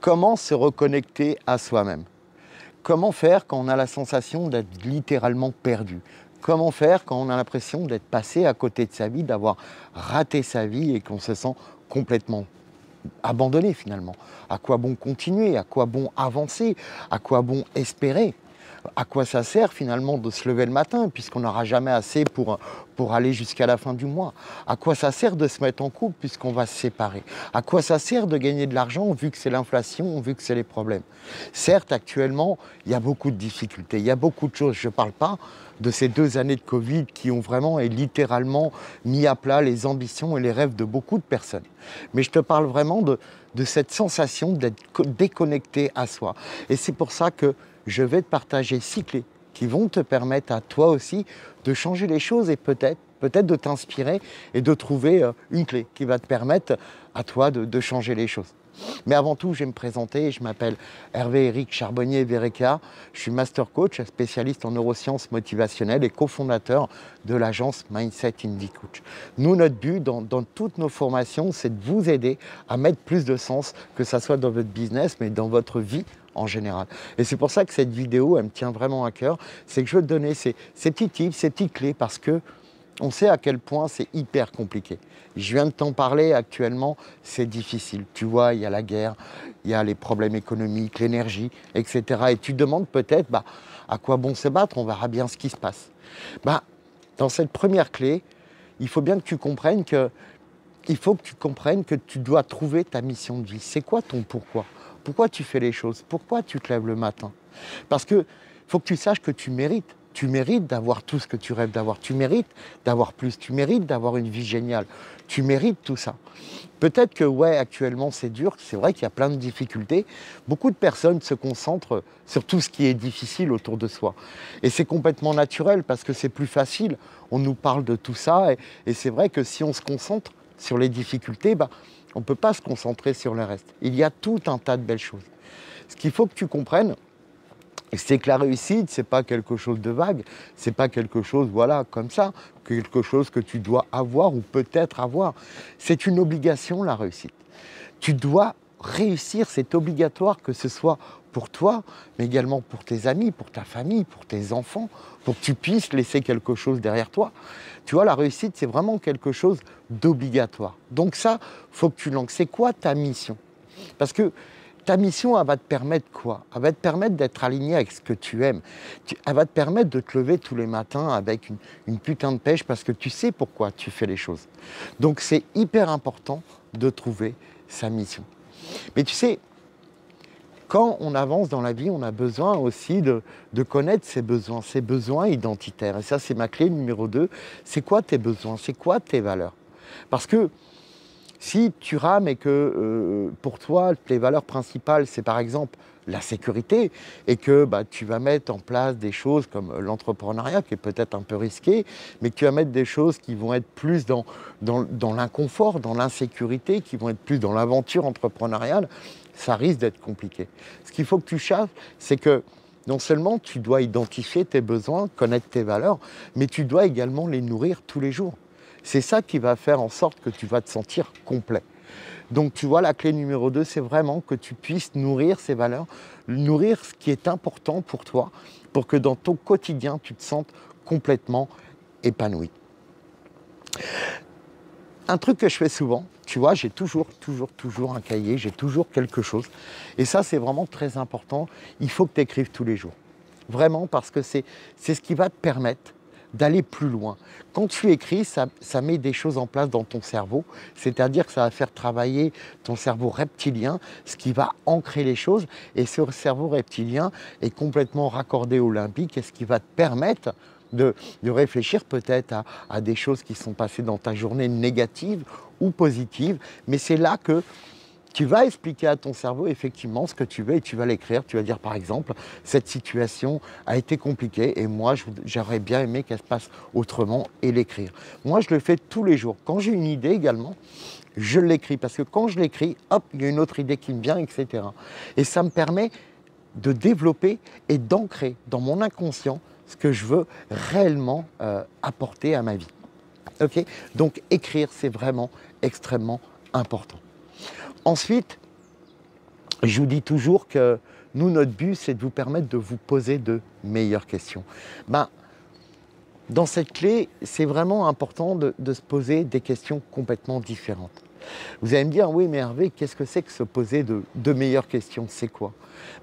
Comment se reconnecter à soi-même? Comment faire quand on a la sensation d'être littéralement perdu? Comment faire quand on a l'impression d'être passé à côté de sa vie, d'avoir raté sa vie et qu'on se sent complètement abandonné finalement? À quoi bon continuer? À quoi bon avancer? À quoi bon espérer? À quoi ça sert finalement de se lever le matin puisqu'on n'aura jamais assez pour aller jusqu'à la fin du mois? À quoi ça sert de se mettre en couple puisqu'on va se séparer? À quoi ça sert de gagner de l'argent vu que c'est l'inflation, vu que c'est les problèmes? Certes, actuellement, il y a beaucoup de difficultés, il y a beaucoup de choses. Je ne parle pas de ces 2 années de Covid qui ont vraiment et littéralement mis à plat les ambitions et les rêves de beaucoup de personnes. Mais je te parle vraiment de cette sensation d'être déconnecté à soi. Et c'est pour ça que je vais te partager 6 clés qui vont te permettre à toi aussi de changer les choses et peut-être de t'inspirer et de trouver une clé qui va te permettre à toi de changer les choses. Mais avant tout, je vais me présenter. Je m'appelle Hervé-Éric Charbonnier-Verreca. Je suis master coach, spécialiste en neurosciences motivationnelles et cofondateur de l'agence Mindset Indie Coach. Nous, notre but dans toutes nos formations, c'est de vous aider à mettre plus de sens, que ce soit dans votre business, mais dans votre vie en général. Et c'est pour ça que cette vidéo, elle me tient vraiment à cœur. C'est que je veux te donner ces petits tips, ces petites clés, parce que on sait à quel point c'est hyper compliqué. Je viens de t'en parler actuellement, c'est difficile. Tu vois, il y a la guerre, il y a les problèmes économiques, l'énergie, etc. Et tu te demandes peut-être, à quoi bon se battre? On verra bien ce qui se passe. Dans cette première clé, il faut bien que tu comprennes que tu dois trouver ta mission de vie. C'est quoi ton pourquoi? Pourquoi tu fais les choses? Pourquoi tu te lèves le matin? Parce que faut que tu saches que tu mérites. Tu mérites d'avoir tout ce que tu rêves d'avoir. Tu mérites d'avoir plus. Tu mérites d'avoir une vie géniale. Tu mérites tout ça. Peut-être que, ouais, actuellement, c'est dur. C'est vrai qu'il y a plein de difficultés. Beaucoup de personnes se concentrent sur tout ce qui est difficile autour de soi. Et c'est complètement naturel parce que c'est plus facile. On nous parle de tout ça. Et c'est vrai que si on se concentre sur les difficultés, on ne peut pas se concentrer sur le reste. Il y a tout un tas de belles choses. Ce qu'il faut que tu comprennes, c'est que la réussite, c'est pas quelque chose de vague, c'est pas quelque chose, voilà, comme ça, quelque chose que tu dois avoir ou peut-être avoir. C'est une obligation, la réussite. Tu dois réussir, c'est obligatoire, que ce soit pour toi, mais également pour tes amis, pour ta famille, pour tes enfants, pour que tu puisses laisser quelque chose derrière toi. Tu vois, la réussite, c'est vraiment quelque chose d'obligatoire. Donc ça, faut que tu lances. C'est quoi ta mission? Parce que ta mission, elle va te permettre quoi? Elle va te permettre d'être aligné avec ce que tu aimes. Elle va te permettre de te lever tous les matins avec une putain de pêche parce que tu sais pourquoi tu fais les choses. Donc c'est hyper important de trouver sa mission. Mais tu sais, quand on avance dans la vie, on a besoin aussi de connaître ses besoins identitaires. Et ça, c'est ma clé numéro 2. C'est quoi tes besoins? C'est quoi tes valeurs? Parce que si tu rames et que pour toi, tes valeurs principales, c'est par exemple la sécurité et que tu vas mettre en place des choses comme l'entrepreneuriat qui est peut-être un peu risqué, mais que tu vas mettre des choses qui vont être plus dans l'inconfort, dans l'insécurité, qui vont être plus dans l'aventure entrepreneuriale, ça risque d'être compliqué. Ce qu'il faut que tu saches, c'est que non seulement tu dois identifier tes besoins, connaître tes valeurs, mais tu dois également les nourrir tous les jours. C'est ça qui va faire en sorte que tu vas te sentir complet. Donc tu vois, la clé numéro 2, c'est vraiment que tu puisses nourrir ces valeurs, nourrir ce qui est important pour toi, pour que dans ton quotidien, tu te sentes complètement épanoui. Un truc que je fais souvent, tu vois, j'ai toujours un cahier, j'ai toujours quelque chose. Et ça, c'est vraiment très important. Il faut que tu écrives tous les jours. Vraiment, parce que c'est ce qui va te permettre d'aller plus loin. Quand tu écris, ça met des choses en place dans ton cerveau, c'est-à-dire que ça va faire travailler ton cerveau reptilien, ce qui va ancrer les choses, et ce cerveau reptilien est complètement raccordé au limbique, et ce qui va te permettre de réfléchir peut-être à des choses qui sont passées dans ta journée négatives ou positives, mais c'est là que tu vas expliquer à ton cerveau effectivement ce que tu veux et tu vas l'écrire. Tu vas dire par exemple, cette situation a été compliquée et moi j'aurais bien aimé qu'elle se passe autrement et l'écrire. Moi je le fais tous les jours. Quand j'ai une idée également, je l'écris parce que quand je l'écris, hop, il y a une autre idée qui me vient, etc. Et ça me permet de développer et d'ancrer dans mon inconscient ce que je veux réellement apporter à ma vie. Okay? Donc écrire, c'est vraiment extrêmement important. Ensuite, Je vous dis toujours que nous, notre but, c'est de vous permettre de vous poser de meilleures questions. Ben, dans cette clé, c'est vraiment important de se poser des questions complètement différentes. Vous allez me dire, oui, mais Hervé, qu'est-ce que c'est que se poser de meilleures questions? C'est quoi?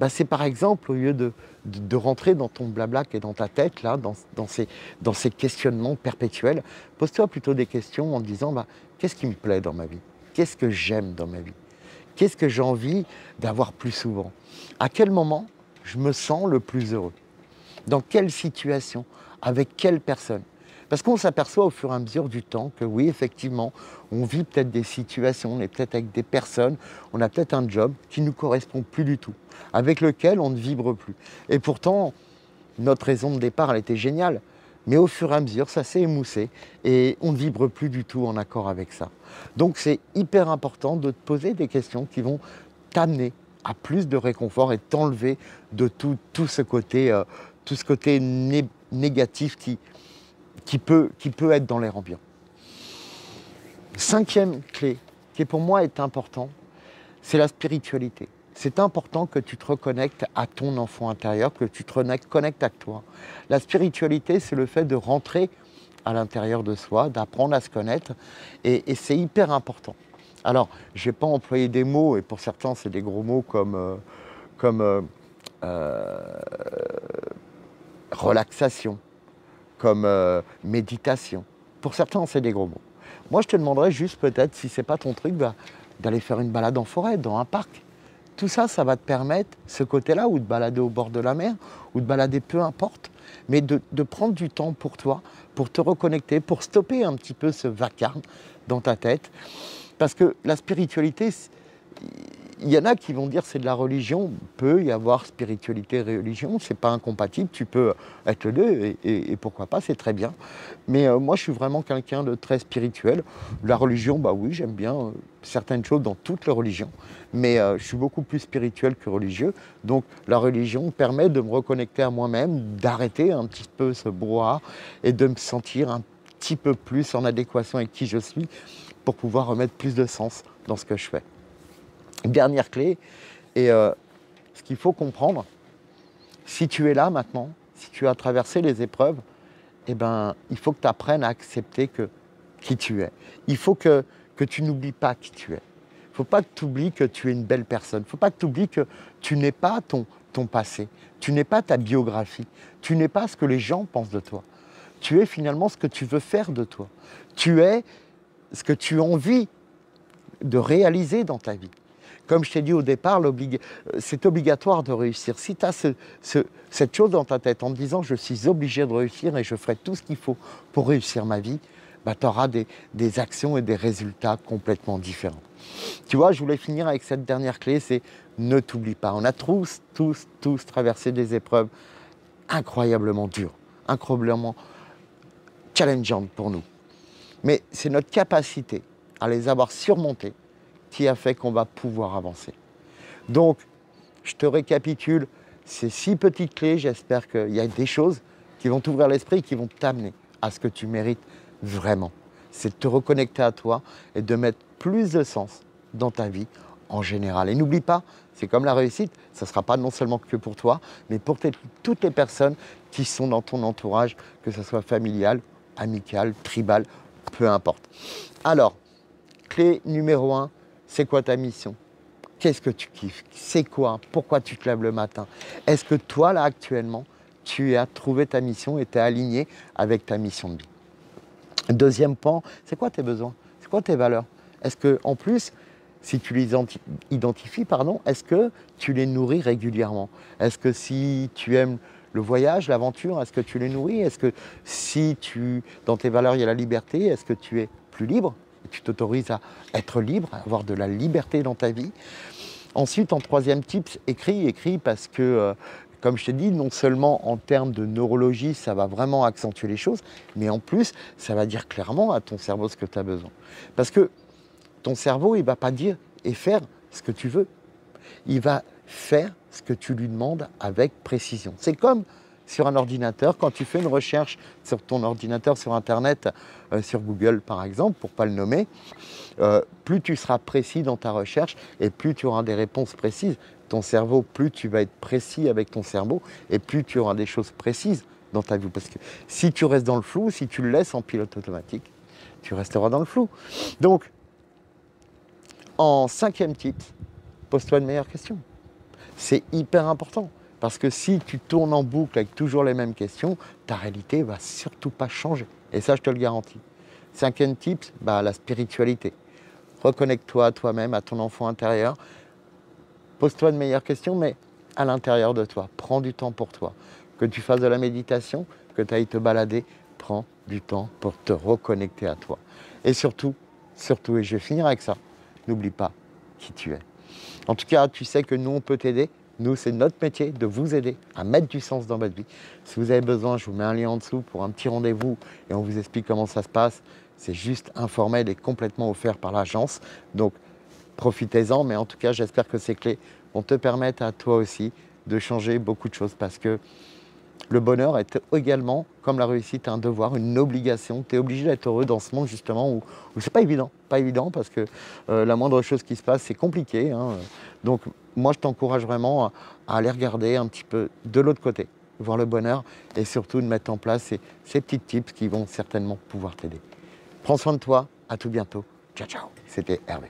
Ben, c'est par exemple, au lieu de rentrer dans ton blabla qui est dans ta tête, là, dans ces questionnements perpétuels, pose-toi plutôt des questions en te disant, ben, qu'est-ce qui me plaît dans ma vie? Qu'est-ce que j'aime dans ma vie? Qu'est-ce que j'ai envie d'avoir plus souvent? À quel moment je me sens le plus heureux? Dans quelle situation? Avec quelle personne? Parce qu'on s'aperçoit au fur et à mesure du temps que oui, effectivement, on vit peut-être des situations, on est peut-être avec des personnes, on a peut-être un job qui ne nous correspond plus du tout, avec lequel on ne vibre plus. Et pourtant, notre raison de départ, elle était géniale. Mais au fur et à mesure, ça s'est émoussé et on ne vibre plus du tout en accord avec ça. Donc c'est hyper important de te poser des questions qui vont t'amener à plus de réconfort et t'enlever de tout ce côté, négatif qui peut être dans l'air ambiant. Cinquième clé, qui pour moi est important, c'est la spiritualité. C'est important que tu te reconnectes à ton enfant intérieur, que tu te connectes à toi. La spiritualité, c'est le fait de rentrer à l'intérieur de soi, d'apprendre à se connaître, et c'est hyper important. Alors, je ne vais pas employer des mots, et pour certains, c'est des gros mots comme relaxation, comme méditation. Pour certains, c'est des gros mots. Moi, je te demanderais juste peut-être, si ce n'est pas ton truc, d'aller faire une balade en forêt, dans un parc. Tout ça, ça va te permettre, ce côté-là, ou de balader au bord de la mer, ou de balader peu importe, mais de prendre du temps pour toi, pour te reconnecter, pour stopper un petit peu ce vacarme dans ta tête. Parce que la spiritualité, il y en a qui vont dire c'est de la religion. Il peut y avoir spiritualité et religion, c'est pas incompatible, tu peux être les deux et pourquoi pas, c'est très bien. Mais moi je suis vraiment quelqu'un de très spirituel. La religion, bah oui, j'aime bien certaines choses dans toutes les religions, mais je suis beaucoup plus spirituel que religieux. Donc la religion permet de me reconnecter à moi-même, d'arrêter un petit peu ce brouhaha et de me sentir un petit peu plus en adéquation avec qui je suis pour pouvoir remettre plus de sens dans ce que je fais. Dernière clé, et ce qu'il faut comprendre, si tu es là maintenant, si tu as traversé les épreuves, eh ben, il faut que tu apprennes à accepter qui tu es. Il faut que tu n'oublies pas qui tu es. Il ne faut pas que tu oublies que tu es une belle personne. Il ne faut pas que tu oublies que tu n'es pas ton passé. Tu n'es pas ta biographie. Tu n'es pas ce que les gens pensent de toi. Tu es finalement ce que tu veux faire de toi. Tu es ce que tu as envie de réaliser dans ta vie. Comme je t'ai dit au départ, c'est obligatoire de réussir. Si tu as cette chose dans ta tête en te disant « je suis obligé de réussir et je ferai tout ce qu'il faut pour réussir ma vie », bah, tu auras des actions et des résultats complètement différents. Tu vois, je voulais finir avec cette dernière clé, c'est ne t'oublie pas. On a tous traversé des épreuves incroyablement dures, incroyablement challengeantes pour nous. Mais c'est notre capacité à les avoir surmontées qui a fait qu'on va pouvoir avancer. Donc, je te récapitule ces 6 petites clés. J'espère qu'il y a des choses qui vont t'ouvrir l'esprit, qui vont t'amener à ce que tu mérites vraiment. C'est de te reconnecter à toi et de mettre plus de sens dans ta vie en général. Et n'oublie pas, c'est comme la réussite, ça ne sera pas non seulement que pour toi, mais pour toutes les personnes qui sont dans ton entourage, que ce soit familial, amical, tribal, peu importe. Alors, clé numéro 1, c'est quoi ta mission? Qu'est-ce que tu kiffes? C'est quoi? Pourquoi tu te lèves le matin? Est-ce que toi, là, actuellement, tu as trouvé ta mission et tu es aligné avec ta mission de vie? Deuxième point, c'est quoi tes besoins? C'est quoi tes valeurs? Est-ce que, en plus, si tu les identifies, est-ce que tu les nourris régulièrement? Est-ce que si tu aimes le voyage, l'aventure, est-ce que tu les nourris? Est-ce que si dans tes valeurs, il y a la liberté, est-ce que tu es plus libre? Tu t'autorises à être libre, à avoir de la liberté dans ta vie. Ensuite, en troisième tips, écris parce que, comme je t'ai dit, non seulement en termes de neurologie, ça va vraiment accentuer les choses, mais en plus, ça va dire clairement à ton cerveau ce que tu as besoin. Parce que ton cerveau, il ne va pas dire et faire ce que tu veux. Il va faire ce que tu lui demandes avec précision. C'est comme sur un ordinateur, quand tu fais une recherche sur ton ordinateur, sur Internet, sur Google par exemple, pour ne pas le nommer, plus tu seras précis dans ta recherche et plus tu auras des réponses précises. ton cerveau, plus tu vas être précis avec ton cerveau et plus tu auras des choses précises dans ta vie. Parce que si tu restes dans le flou, si tu le laisses en pilote automatique, tu resteras dans le flou. Donc, en 5e tip, pose-toi de meilleures questions. C'est hyper important. Parce que si tu tournes en boucle avec toujours les mêmes questions, ta réalité ne va surtout pas changer. Et ça, je te le garantis. 5e tip, la spiritualité. Reconnecte-toi à toi-même, à ton enfant intérieur. Pose-toi de meilleures questions, mais à l'intérieur de toi. Prends du temps pour toi. Que tu fasses de la méditation, que tu ailles te balader, prends du temps pour te reconnecter à toi. Et surtout, et je vais finir avec ça, n'oublie pas qui tu es. En tout cas, tu sais que nous, on peut t'aider. Nous, c'est notre métier de vous aider à mettre du sens dans votre vie. Si vous avez besoin, je vous mets un lien en dessous pour un petit rendez-vous et on vous explique comment ça se passe. C'est juste informel et complètement offert par l'agence. Donc, profitez-en. Mais en tout cas, j'espère que ces clés vont te permettre à toi aussi de changer beaucoup de choses parce que le bonheur est également, comme la réussite, un devoir, une obligation. Tu es obligé d'être heureux dans ce monde justement où c'est pas évident. Pas évident parce que la moindre chose qui se passe, c'est compliqué. Donc moi, je t'encourage vraiment à aller regarder un petit peu de l'autre côté, voir le bonheur et surtout de mettre en place ces petits tips qui vont certainement pouvoir t'aider. Prends soin de toi, à tout bientôt. Ciao, ciao. C'était Hervé.